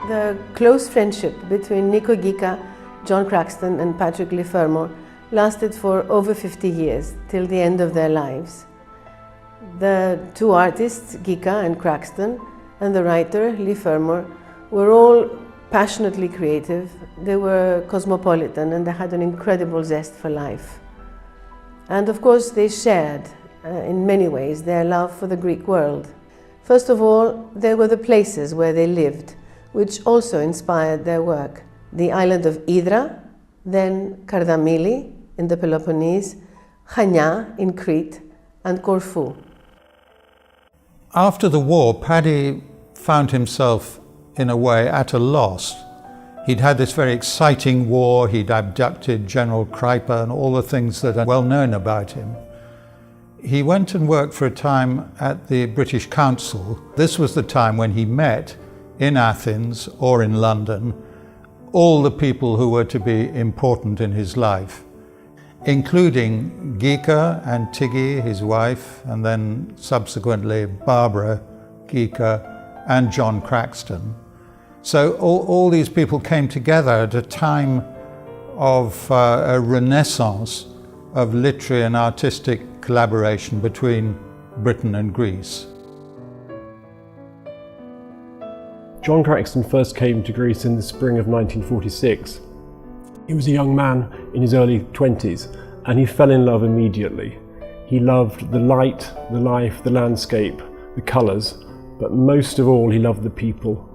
The close friendship between Ghika, John Craxton and Patrick Leigh Fermor lasted for over 50 years, till the end of their lives. The two artists, Ghika and Craxton, and the writer, Leigh Fermor, were all passionately creative. They were cosmopolitan and they had an incredible zest for life. And of course they shared, in many ways, their love for the Greek world. First of all, there were the places where they lived, which also inspired their work. The island of Hydra, then Kardamili in the Peloponnese, Chania in Crete, and Corfu. After the war, Paddy found himself, in a way, at a loss. He'd had this very exciting war, he'd abducted General Kreiper and all the things that are well known about him. He went and worked for a time at the British Council. This was the time when he met, in Athens or in London, all the people who were to be important in his life, including Ghika and Tiggy, his wife, and then subsequently Barbara, Ghika, and John Craxton. So all these people came together at a time of a renaissance of literary and artistic collaboration between Britain and Greece. John Craxton first came to Greece in the spring of 1946. He was a young man in his early 20s and he fell in love immediately. He loved the light, the life, the landscape, the colours, but most of all he loved the people.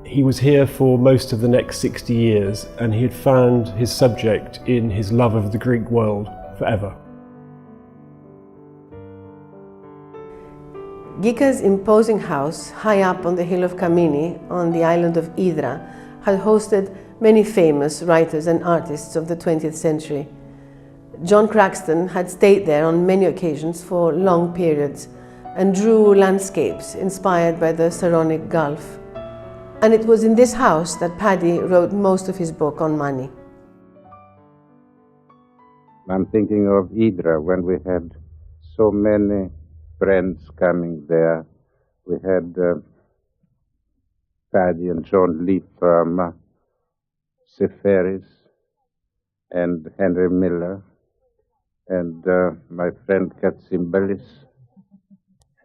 He was here for most of the next 60 years and he had found his subject in his love of the Greek world forever. Ghika's imposing house, high up on the hill of Kamini, on the island of Hydra, had hosted many famous writers and artists of the 20th century. John Craxton had stayed there on many occasions for long periods and drew landscapes inspired by the Saronic Gulf. And it was in this house that Paddy wrote most of his book on money. I'm thinking of Hydra, when we had so many friends coming there. We had Paddy and John Leigh Fermor, Seferis, and Henry Miller, and my friend Katsimbalis,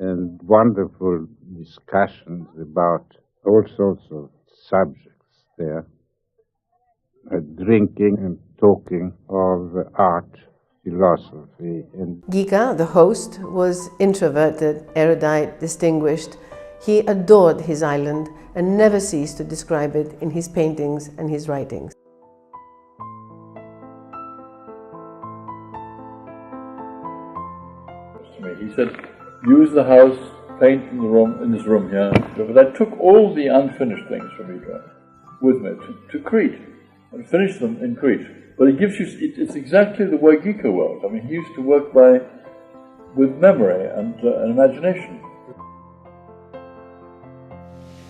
and wonderful discussions about all sorts of subjects there, drinking and talking of art, philosophy. And Ghika, the host, was introverted, erudite, distinguished. He adored his island and never ceased to describe it in his paintings and his writings. He said, use the house, paint in the room, in this room here. But I took all the unfinished things from Hydra with me to Crete and finished them in Crete. But it gives you, it's exactly the way Ghika worked. I mean, he used to work with memory and imagination.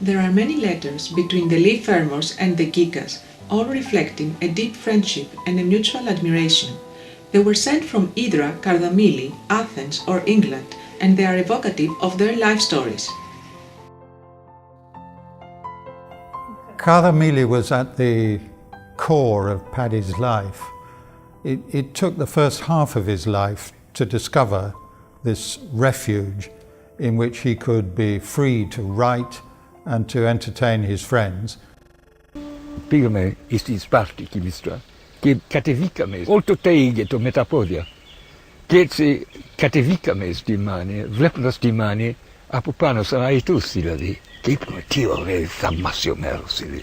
There are many letters between the Leigh Fermors and the Ghikas, all reflecting a deep friendship and a mutual admiration. They were sent from Hydra, Kardamili, Athens or England, and they are evocative of their life stories. Kardamili was at the core of Paddy's life. It took the first half of his life to discover this refuge in which he could be free to write and to entertain his friends. Πήγαμε στη Σπάρτη και Μίστρα και κατεβήκαμε όλο το Αίγαιο, το μεταπόδια. Και έτσι κατεβήκαμε στη Μάνη, βλέποντας τη Μάνη από πάνω σαν αετούς δηλαδή. Και είπαμε τι ωραίο θαυμάσιο μέρος είναι.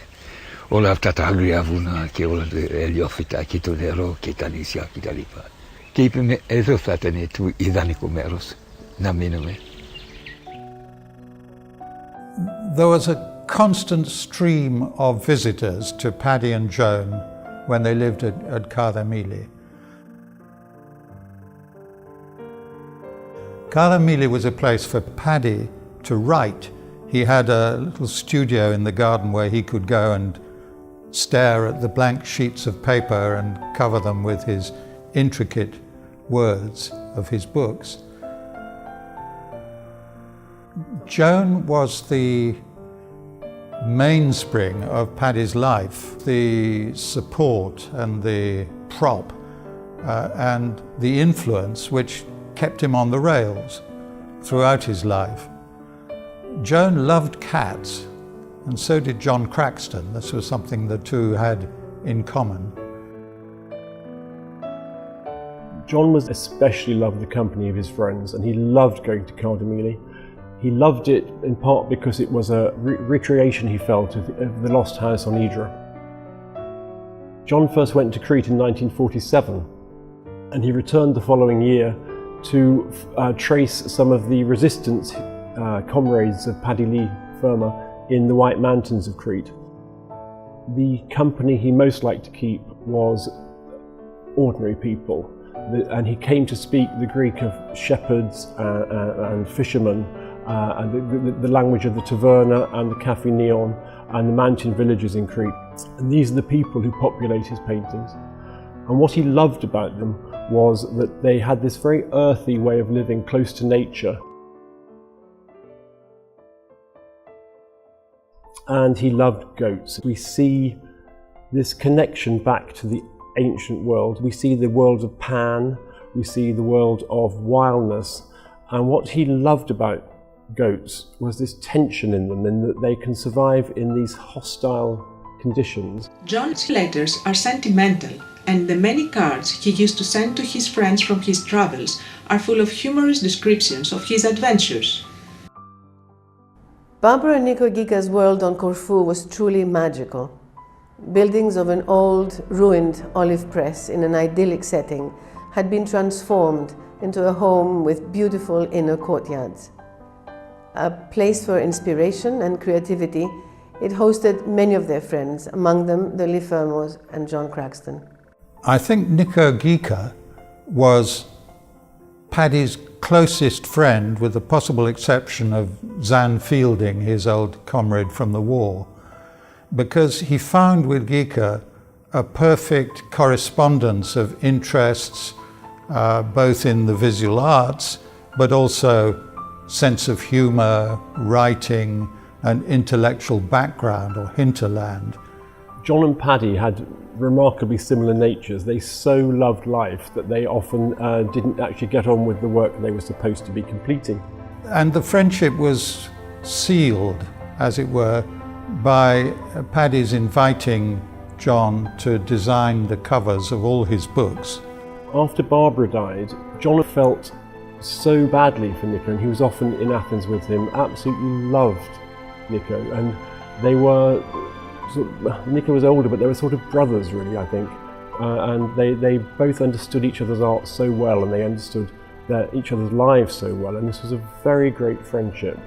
Όλα αυτά τα άγρια βουνά και όλα τα ελιόφυτα και το νερό και τα νησιά και τα λοιπά. Και είπαμε εδώ θα ήταν το ιδανικό μέρος να μείνουμε. There was a constant stream of visitors to Paddy and Joan when they lived at Kardamili. Kardamili was a place for Paddy to write. He had a little studio in the garden where he could go and stare at the blank sheets of paper and cover them with his intricate words of his books. Joan was the mainspring of Paddy's life, the support and the prop and the influence which kept him on the rails throughout his life. Joan loved cats, and so did John Craxton. This was something the two had in common. John especially loved the company of his friends, and he loved going to Cardamili. He loved it in part because it was a recreation he felt of the lost house on Idra. John first went to Crete in 1947, and he returned the following year to trace some of the resistance comrades of Paddy Leigh Fermor in the White Mountains of Crete. The company he most liked to keep was ordinary people, and he came to speak the Greek of shepherds and fishermen, and the language of the taverna and the Cafe Neon and the mountain villages in Crete. And these are the people who populate his paintings. And what he loved about them was that they had this very earthy way of living close to nature. And he loved goats. We see this connection back to the ancient world. We see the world of Pan, we see the world of wildness, and what he loved about goats was this tension in them, in that they can survive in these hostile conditions. John's letters are sentimental, and the many cards he used to send to his friends from his travels are full of humorous descriptions of his adventures. Barbara and Nico Ghika's world on Corfu was truly magical. Buildings of an old, ruined olive press in an idyllic setting had been transformed into a home with beautiful inner courtyards. A place for inspiration and creativity, it hosted many of their friends, among them the Leigh Fermors and John Craxton. I think Nico Ghika was Paddy's closest friend, with the possible exception of Zan Fielding, his old comrade from the war, because he found with Ghika a perfect correspondence of interests, both in the visual arts, but also sense of humour, writing, and intellectual background or hinterland. John and Paddy had remarkably similar natures. They so loved life that they often didn't actually get on with the work they were supposed to be completing. And the friendship was sealed, as it were, by Paddy's inviting John to design the covers of all his books. After Barbara died, John felt so badly for Nico, and he was often in Athens with him, absolutely loved Nico, and they were, Nico was older, but they were sort of brothers really, I think, and they both understood each other's art so well, and they understood each other's lives so well, and this was a very great friendship.